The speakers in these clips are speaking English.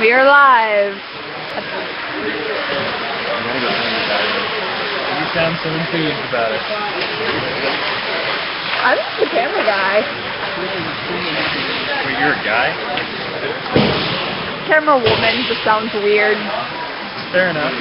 We are live. You sound so enthused about it. I'm just the camera guy. Wait, you're a guy? Camera woman just sounds weird. Fair enough.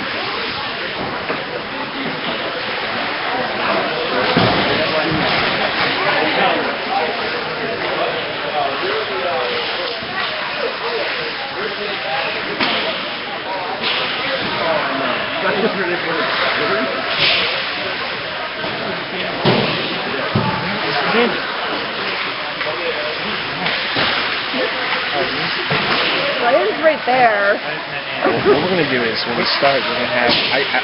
Ryan's right there. What we're going to do is, when we start, we're going to have,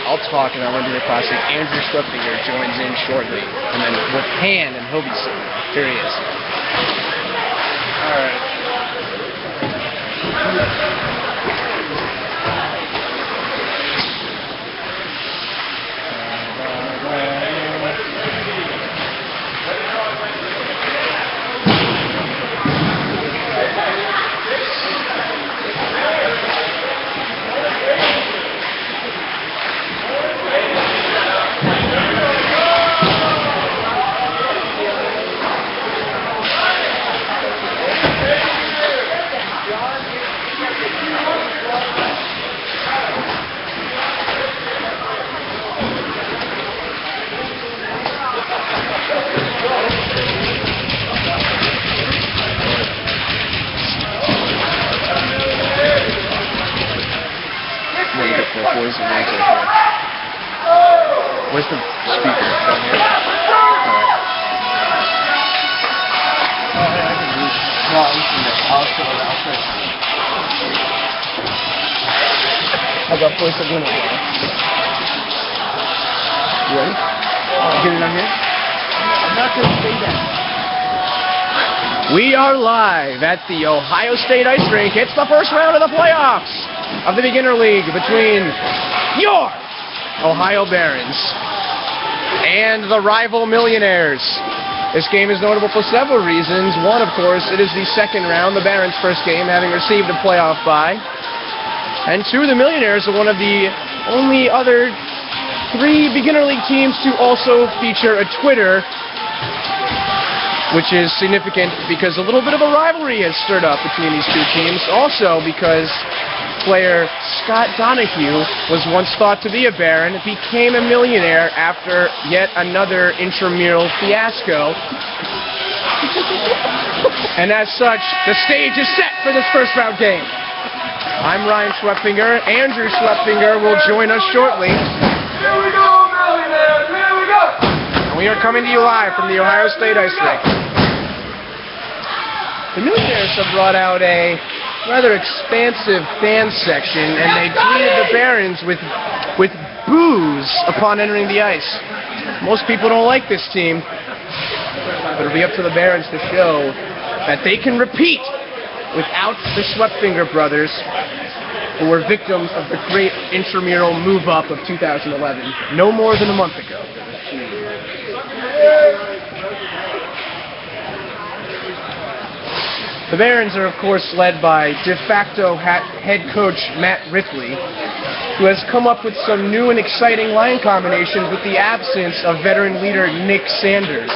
I'll talk and I'll run to the classic. Andrew Schlepfinger joins in shortly, and then we'll pan and he'll be sitting there. Here he is. Alright. Where's the speaker? Down here? How's that voice of winner? You ready? Get it on here? I'm not going to say that. We are live at the Ohio State Ice Rink. It's the first round of the playoffs of the Beginner League between your Ohio Barons and the rival Millionaires. This game is notable for several reasons. One, of course, it is the second round, the Barons' first game, having received a playoff bye. And two, the Millionaires are one of the only other 3 Beginner League teams to also feature a Twitter, which is significant because a little bit of a rivalry has stirred up between these two teams. Also because player Scott Donahue was once thought to be a Baron, became a Millionaire after yet another intramural fiasco. And as such, the stage is set for this first round game. I'm Ryan Schlepfinger. Andrew Schlepfinger will join us shortly. Here we go, Millionaires! Here we go! And we are coming to you live from the Ohio State Ice Rink. The Millionaires have brought out a rather expansive fan section, and they greeted the Barons with boos upon entering the ice. Most people don't like this team, but it'll be up to the Barons to show that they can repeat without the Schlepfinger brothers, who were victims of the great intramural move-up of 2011, no more than a month ago. The Barons are, of course, led by de facto head coach Matt Ripley, who has come up with some new and exciting line combinations with the absence of veteran leader Nick Sanders.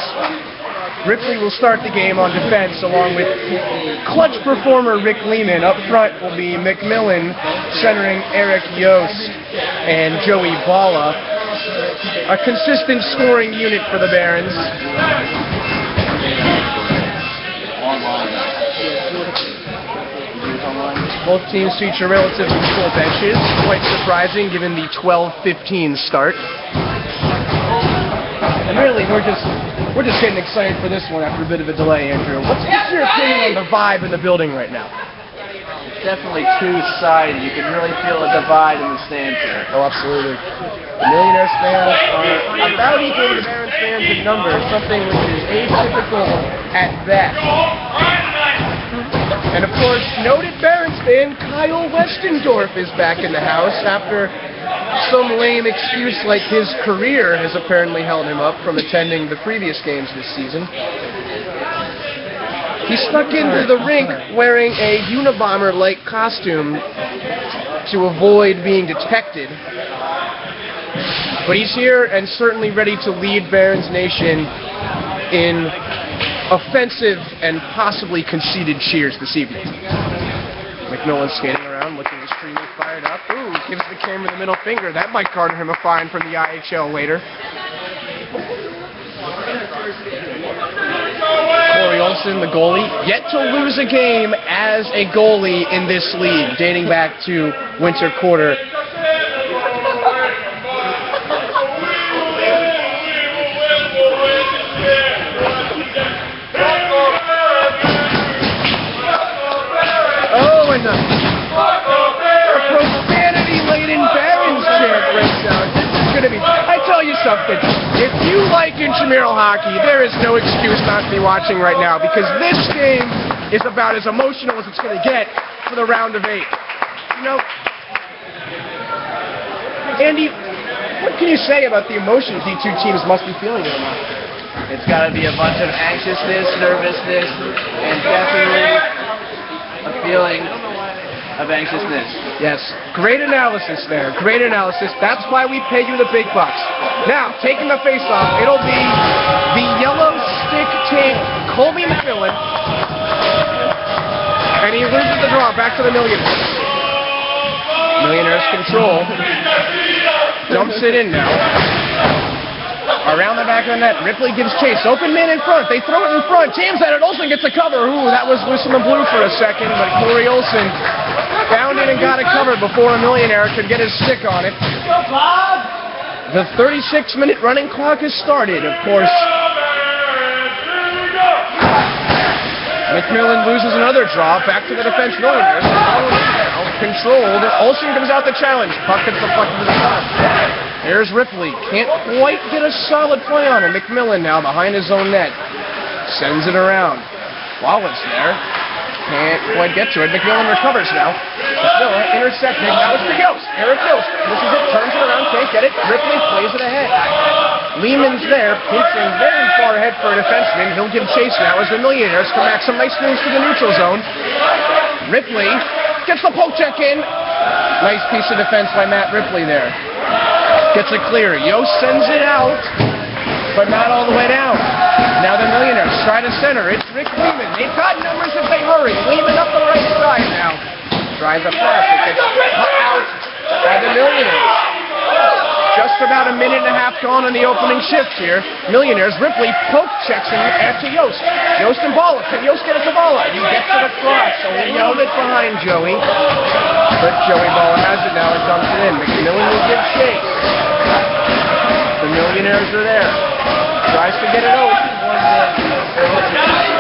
Ripley will start the game on defense along with clutch performer Rick Lehman. Up front will be McMillan centering Eric Yost and Joey Balla. A consistent scoring unit for the Barons. Both teams feature relatively full benches, quite surprising given the 12-15 start. And really, we're just getting excited for this one after a bit of a delay, Andrew. What's your opinion on the vibe in the building right now? It's definitely two-sided. You can really feel a divide in the stands here. Oh, absolutely. The Millionaires fans are about equal to the Barons fans in numbers, something which is atypical at best. And of course, noted Barons fan Kyle Westendorf is back in the house after some lame excuse like his career has apparently held him up from attending the previous games this season. He snuck into the rink wearing a Unabomber-like costume to avoid being detected. But he's here and certainly ready to lead Barons Nation in offensive and possibly conceited cheers this evening. McMillan skating around, looking extremely fired up. Ooh, gives the camera the middle finger. That might garner him a fine from the IHL later. Corey Olsen, the goalie, yet to lose a game as a goalie in this league, dating back to winter quarter. Oh, and a profanity-laden Barons chant breaks out. This is going to be... I tell you something. If you like intramural hockey, there is no excuse not to be watching right now, because this game is about as emotional as it's going to get for the round of 8. You know, Andy, what can you say about the emotions these two teams must be feeling right now? It's got to be a bunch of anxiousness, nervousness, and definitely a feeling of anxiousness. Yes, great analysis there. Great analysis. That's why we pay you the big bucks. Now, taking the face-off, it'll be the yellow stick tape Colby McMillan. And he loses the draw back to the Millionaires. Millionaires control. Dumps it in now. Around the back of the net, Ripley gives chase. Open man in front. They throw it in front. Jams at it. Olsen gets a cover. Ooh, that was whistle and blue for a second, but Corey Olsen found it and got it covered before a Millionaire could get his stick on it. The 36-minute running clock has started, of course. McMillan loses another draw. Back to the defense, Millionaires. Now controlled. Olsen comes out the challenge. Puck gets deflected to the top. Here's Ripley. Can't quite get a solid play on it. McMillan now behind his own net. Sends it around. Wallace there. Can't quite get to it. McMillan recovers now. McMillan intercepted. Now it's to Yost. Eric Yost pushes it, turns it around, can't get it. Ripley plays it ahead. Lehman's there, pinching very far ahead for a defenseman. He'll give chase now as the Millionaires come back. Some nice moves to the neutral zone. Ripley gets the poke check in. Nice piece of defense by Matt Ripley there. Gets it clear. Yost sends it out, but not all the way down. Now the Millionaires try to center. It's Rick Lehman. They've got numbers if they hurry. Lehman up the right side now. Tries a pass. It gets cut out by the Millionaires. Just about a minute and a half gone in the opening shift here. Millionaires, Ripley poke checks him after Yost. Yost and Balla. Can Yost get it to Balla? He gets it across, so he held it behind Joey. But Joey Balla has it now and dumps it in. McMillan will give chase. The Millionaires are there. Tries to get it over.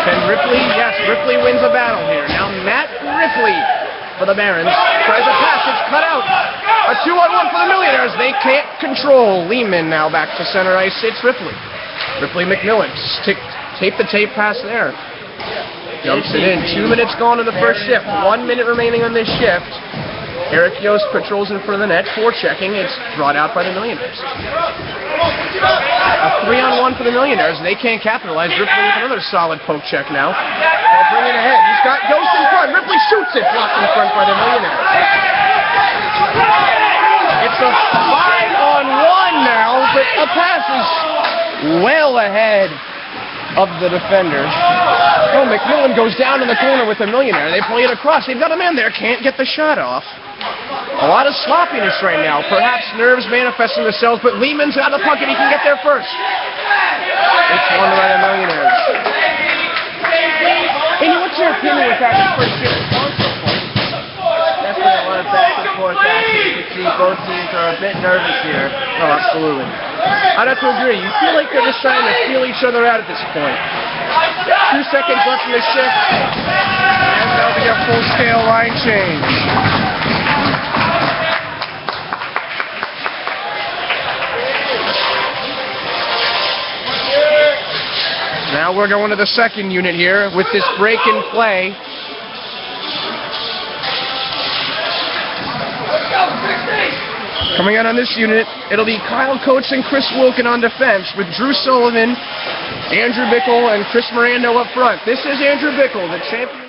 Can Ripley? Yes, Ripley wins the battle here. Now Matt Ripley for the Barons. Tries a pass. It's cut out. A 2-on-1 for the Millionaires. They can't control. Lehman now back to center ice. It's Ripley. Ripley McMillan. Tape the tape pass there. Dumps it in. 2 minutes gone in the first shift. 1 minute remaining on this shift. Eric Yost patrols in front of the net. Forechecking. It's brought out by the Millionaires. A 3-on-1 for the Millionaires. They can't capitalize. Ripley with another solid poke check now. They'll bring it ahead. He's got Yost in front. Ripley shoots it. Blocked in front by the Millionaires. It's a 5-on-1 now, but a pass is well ahead of the defender. Oh, McMillan goes down in the corner with the Millionaire. They play it across. They've got a man there. Can't get the shot off. A lot of sloppiness right now. Perhaps nerves manifesting themselves, but Lehman's got the puck and he can get there first. It's won by the Millionaires. Andy, what's your opinion with that first shift? Definitely a lot of back and forth action. You can see both teams are a bit nervous here. Oh, absolutely. I'd have to agree. You feel like they're just trying to feel each other out at this point. 2 seconds left in the shift. And there'll be a full-scale line change. Now we're going to the second unit here with this break in play. Coming out on this unit, it'll be Kyle Coates and Chris Wilkin on defense with Drew Sullivan Andrew Bickle and Chris Miranda up front. This is Andrew Bickle, the champion.